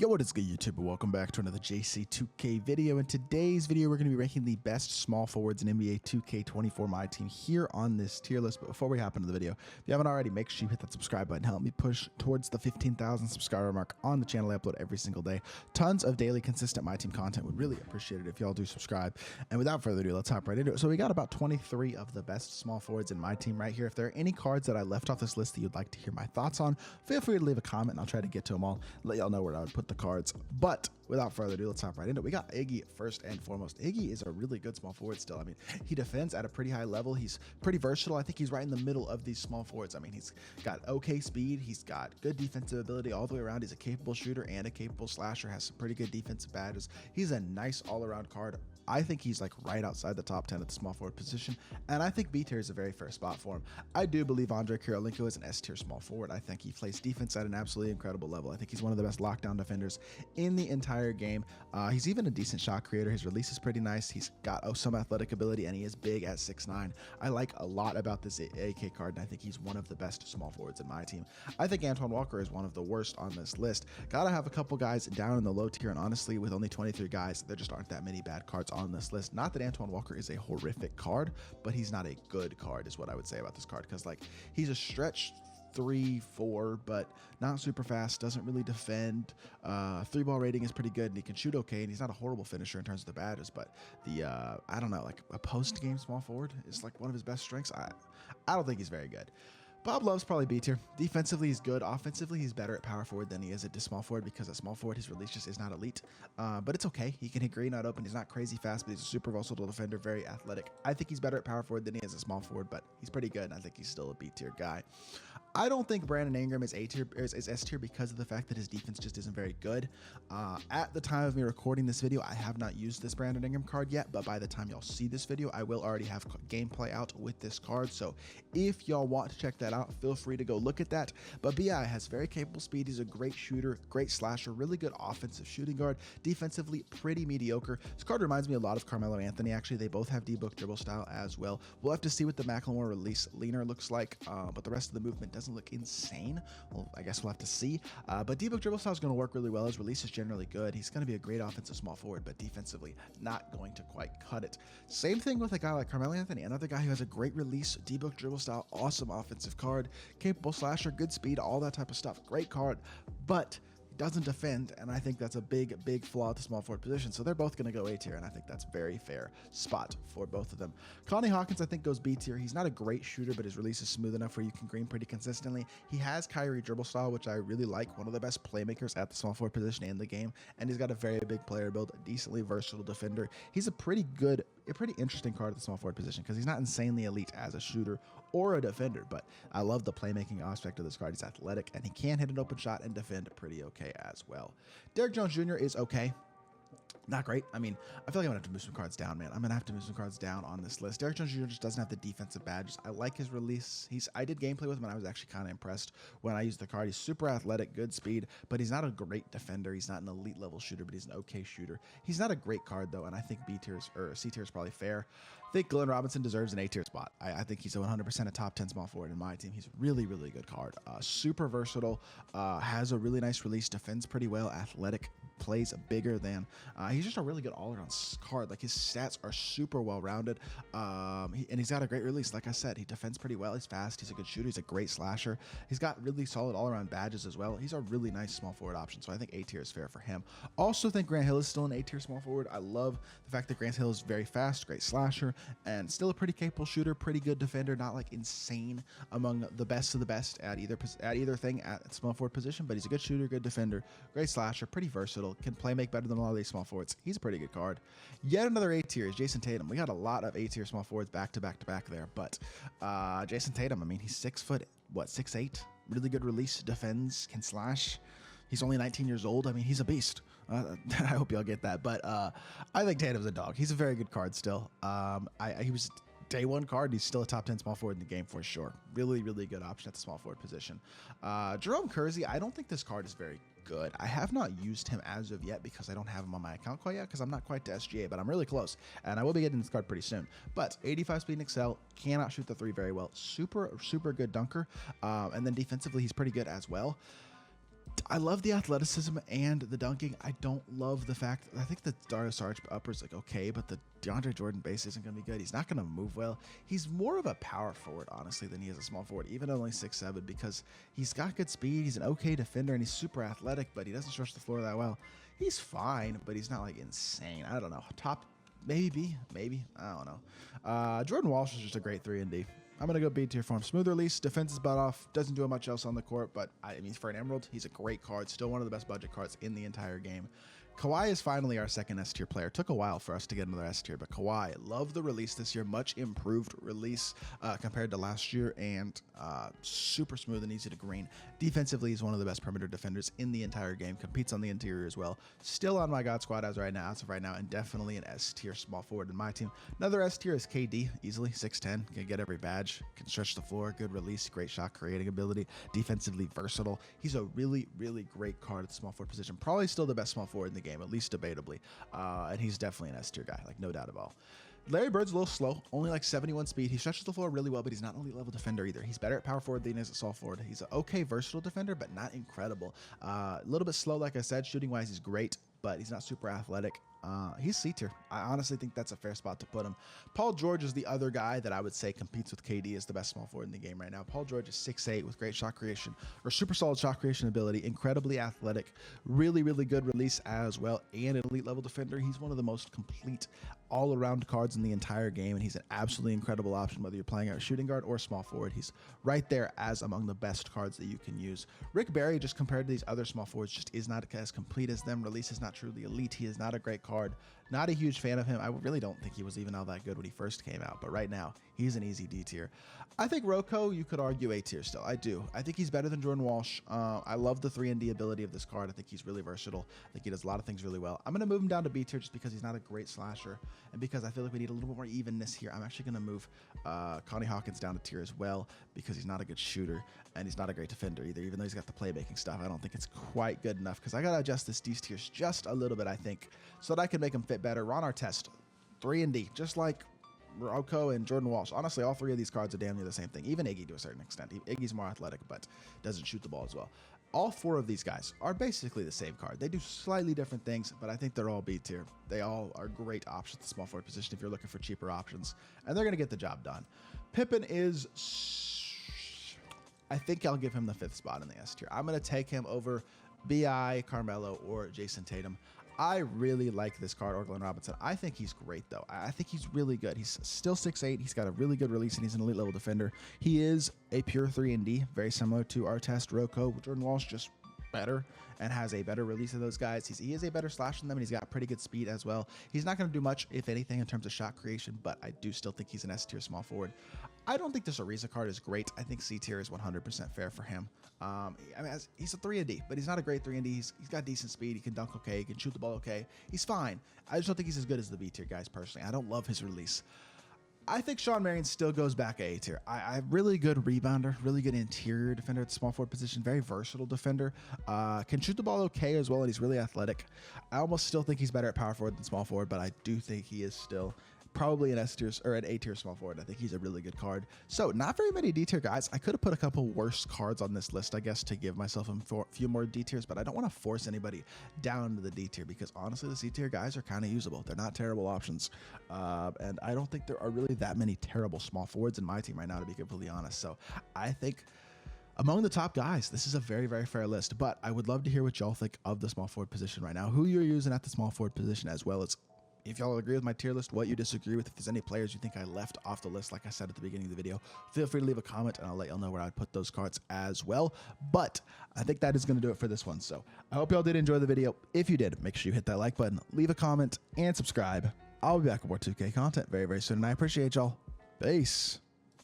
Yo, what is good, YouTube? Welcome back to another JC2K video. In today's video, we're going to be ranking the best small forwards in NBA 2K24 MyTEAM here on this tier list. But before we hop into the video, if you haven't already, make sure you hit that subscribe button. Help me push towards the 15,000 subscriber mark on the channel. I upload every single day. Tons of daily, consistent MyTEAM content. Would really appreciate it if y'all do subscribe. And without further ado, let's hop right into it. So we got about 23 of the best small forwards in MyTEAM right here. If there are any cards that I left off this list that you'd like to hear my thoughts on, feel free to leave a comment and I'll try to get to them all. Let y'all know where I would put the cards. But without further ado, let's hop right into it. We got Iggy first and foremost. Iggy is a really good small forward still. I mean, he defends at a pretty high level. He's pretty versatile. I think he's right in the middle of these small forwards. I mean, he's got okay speed. He's got good defensive ability all the way around. He's a capable shooter and a capable slasher, has some pretty good defensive badges. He's a nice all-around card. I think he's like right outside the top 10 at the small forward position, and I think B tier is a very fair spot for him. I do believe Andre Kirilenko is an S tier small forward. I think he plays defense at an absolutely incredible level. I think he's one of the best lockdown defenders in the entire game. He's even a decent shot creator. His release is pretty nice. He's got some athletic ability, and he is big at 6'9". I like a lot about this AK card, and I think he's one of the best small forwards in my team. I think Antoine Walker is one of the worst on this list. Gotta have a couple guys down in the low tier, and honestly, with only 23 guys, there just aren't that many bad cards on this list. Not that Antoine Walker is a horrific card, but he's not a good card is what I would say about this card, because like he's a stretch 3-4, but not super fast, doesn't really defend. 3-ball rating is pretty good, and he can shoot okay, and he's not a horrible finisher in terms of the badges, but the I don't know, like a post-game small forward is like one of his best strengths. I don't think he's very good. Bob Love's probably B tier. Defensively, he's good. Offensively, he's better at power forward than he is at small forward, because at small forward, his release just is not elite. But it's okay. He can hit green out open. He's not crazy fast, but he's a super versatile defender, very athletic. I think he's better at power forward than he is at small forward, but he's pretty good, and I think he's still a B tier guy. I don't think Brandon Ingram is S tier because of the fact that his defense just isn't very good. At the time of me recording this video, I have not used this Brandon Ingram card yet, but by the time y'all see this video, I will already have gameplay out with this card. So if y'all want to check that out, feel free to go look at that. But BI has very capable speed. He's a great shooter, great slasher, really good offensive shooting guard. Defensively, pretty mediocre. This card reminds me a lot of Carmelo Anthony. Actually, they both have D-book dribble style as well. We'll have to see what the Macklemore release leaner looks like, but the rest of the movement doesn't look insane. Well, I guess we'll have to see. But D-book dribble style is going to work really well. His release is generally good. He's going to be a great offensive small forward, but defensively not going to quite cut it. Same thing with a guy like Carmelo Anthony, another guy who has a great release, D-book dribble style, awesome offensive card, capable slasher, good speed, all that type of stuff. Great card, but doesn't defend, and I think that's a big flaw at the small forward position. So they're both going to go A tier, and I think that's very fair spot for both of them. Connie Hawkins, I think, goes B tier. He's not a great shooter, but his release is smooth enough where you can green pretty consistently. He has Kyrie dribble style, which I really like, one of the best playmakers at the small forward position in the game, and he's got a very big player build, a decently versatile defender. He's a pretty interesting card at the small forward position, because he's not insanely elite as a shooter or a defender, but I love the playmaking aspect of this card. He's athletic, and he can hit an open shot and defend pretty okay as well. Derrick Jones Jr. is okay. Not great. I mean, I feel like I'm gonna have to move some cards down, man. I'm gonna have to move some cards down on this list. Derrick Jones Jr. just doesn't have the defensive badges. I like his release. I did gameplay with him, and I was actually kind of impressed when I used the card. He's super athletic, good speed, but he's not a great defender. He's not an elite level shooter, but he's an okay shooter. He's not a great card though, and I think B tier or C tier is probably fair. I think Glenn Robinson deserves an A tier spot. I think he's a 100% a top 10 small forward in my team. He's a really good card. Super versatile, has a really nice release, defends pretty well, athletic, plays bigger than. He's just a really good all-around card. Like, his stats are super well-rounded, and he's got a great release. Like I said, he defends pretty well. He's fast. He's a good shooter. He's a great slasher. He's got really solid all-around badges as well. He's a really nice small forward option, so I think A tier is fair for him. Also think Grant Hill is still an A tier small forward. I love the fact that Grant Hill is very fast, great slasher, and still a pretty capable shooter, pretty good defender, not like insane among the best of the best at either thing at small forward position, but he's a good shooter, good defender, great slasher, pretty versatile, can play make better than a lot of these small forwards. He's a pretty good card. Yet another A tier is Jason Tatum. We got a lot of A tier small forwards back to back there, but Jason Tatum, I mean, he's 6 foot, what, 6'8", really good release, defends, can slash. He's only 19 years old. I mean, he's a beast. I hope y'all get that. But I think Tatum's a dog. He's a very good card still. He was day one card. He's still a top 10 small forward in the game for sure. Really good option at the small forward position. Jerome Kersey, I don't think this card is very good. I have not used him as of yet because I don't have him on my account quite yet, because I'm not quite to SGA, but I'm really close, and I will be getting this card pretty soon. But 85 speed and excel, cannot shoot the 3 very well. Super good dunker, and then defensively, he's pretty good as well. I love the athleticism and the dunking. I don't love the fact I think the Dario Saric upper is like okay, but the DeAndre Jordan base isn't going to be good. He's not going to move well. He's more of a power forward, honestly, than he is a small forward, even only 6'7", because he's got good speed. He's an okay defender, and he's super athletic, but he doesn't stretch the floor that well. He's fine, but he's not like insane. I don't know. Top, maybe. I don't know. Jordan Walsh is just a great 3-and-D. I'm going to go B tier for him. Smooth release, defense is butt off, doesn't do much else on the court, but I mean, for an Emerald, he's a great card. Still one of the best budget cards in the entire game. Kawhi is finally our second S tier player. Took a while for us to get another S tier, but Kawhi, love the release this year. Much improved release compared to last year, and super smooth and easy to green. Defensively, he's one of the best perimeter defenders in the entire game. Competes on the interior as well. Still on my God squad as of right now, and definitely an S tier small forward in my team. Another S tier is KD, easily 6'10", can get every badge, can stretch the floor, good release, great shot creating ability, defensively versatile. He's a really, really great card at the small forward position. Probably still the best small forward in the game, at least debatably, and he's definitely an S tier guy, like no doubt at all. Larry Bird's a little slow, only like 71 speed. He stretches the floor really well, but he's not an elite level defender either. He's better at power forward than he is at small forward. He's an okay versatile defender, but not incredible. A little bit slow, like I said. Shooting wise, he's great, but he's not super athletic. He's C tier. I honestly think that's a fair spot to put him. Paul George is the other guy that I would say competes with KD as the best small forward in the game right now. Paul George is 6'8" with great shot creation, or super solid shot creation ability, incredibly athletic, really, really good release as well, and an elite level defender. He's one of the most complete all-around cards in the entire game, and he's an absolutely incredible option whether you're playing a shooting guard or small forward. He's right there as among the best cards that you can use. Rick Barry, just compared to these other small forwards, just is not as complete as them. Release is not truly elite. He is not a great card. Not a huge fan of him. I really don't think he was even all that good when he first came out, but right now he's an easy D tier. I think Rocco, you could argue A tier still. I do. I think he's better than Jordan Walsh. I love the 3-and-D ability of this card. I think he's really versatile. I think he does a lot of things really well. I'm going to move him down to B tier just because he's not a great slasher, and because I feel like we need a little bit more evenness here. I'm actually going to move Connie Hawkins down to tier as well because he's not a good shooter and he's not a great defender either. Even though he's got the playmaking stuff, I don't think it's quite good enough because I got to adjust this D tiers just a little bit, I think, so that I can make him fit better. Ron Artest, 3-and-D, just like Rocco and Jordan Walsh. Honestly, all three of these cards are damn near the same thing. Even Iggy to a certain extent. Iggy's more athletic, but doesn't shoot the ball as well. All four of these guys are basically the same card. They do slightly different things, but I think they're all B tier. They all are great options at the small forward position if you're looking for cheaper options, and they're going to get the job done. Pippen is, I think I'll give him the 5th spot in the S tier. I'm going to take him over B.I., Carmelo, or Jason Tatum. I really like this card, or Glenn Robinson. I think he's great, though. I think he's really good. He's still 6'8". He's got a really good release, and he's an elite level defender. He is a pure 3-and-D, very similar to Artest, Rocco. Jordan Walsh, just better and has a better release of those guys. He is a better slasher than them, and he's got pretty good speed as well. He's not going to do much, if anything, in terms of shot creation, but I do still think he's an S tier small forward. I don't think this Ariza card is great. I think C tier is 100% fair for him. I mean, he's a 3-and-D, but he's not a great 3-and-D. He's got decent speed. He can dunk okay. He can shoot the ball okay. He's fine. I just don't think he's as good as the B tier guys, personally. I don't love his release. I think Sean Marion still goes back A tier. I really good rebounder, really good interior defender at the small forward position, very versatile defender. Can shoot the ball okay as well, and he's really athletic. I almost still think he's better at power forward than small forward, but I do think he is still probably an S tier or an A tier small forward. I think he's a really good card. So not very many D tier guys. I could have put a couple worse cards on this list, I guess, to give myself a few more D tiers, but I don't want to force anybody down to the D tier because honestly, the C tier guys are kind of usable. They're not terrible options. And I don't think there are really that many terrible small forwards in my team right now, to be completely honest. So I think among the top guys, this is a very, very fair list, but I would love to hear what y'all think of the small forward position right now, who you're using at the small forward position, as well as if y'all agree with my tier list, what you disagree with, if there's any players you think I left off the list, like I said at the beginning of the video, feel free to leave a comment and I'll let y'all know where I put those cards as well. But I think that is going to do it for this one. So I hope y'all did enjoy the video. If you did, make sure you hit that like button, leave a comment, and subscribe. I'll be back with more 2K content very, very soon, and I appreciate y'all. Peace.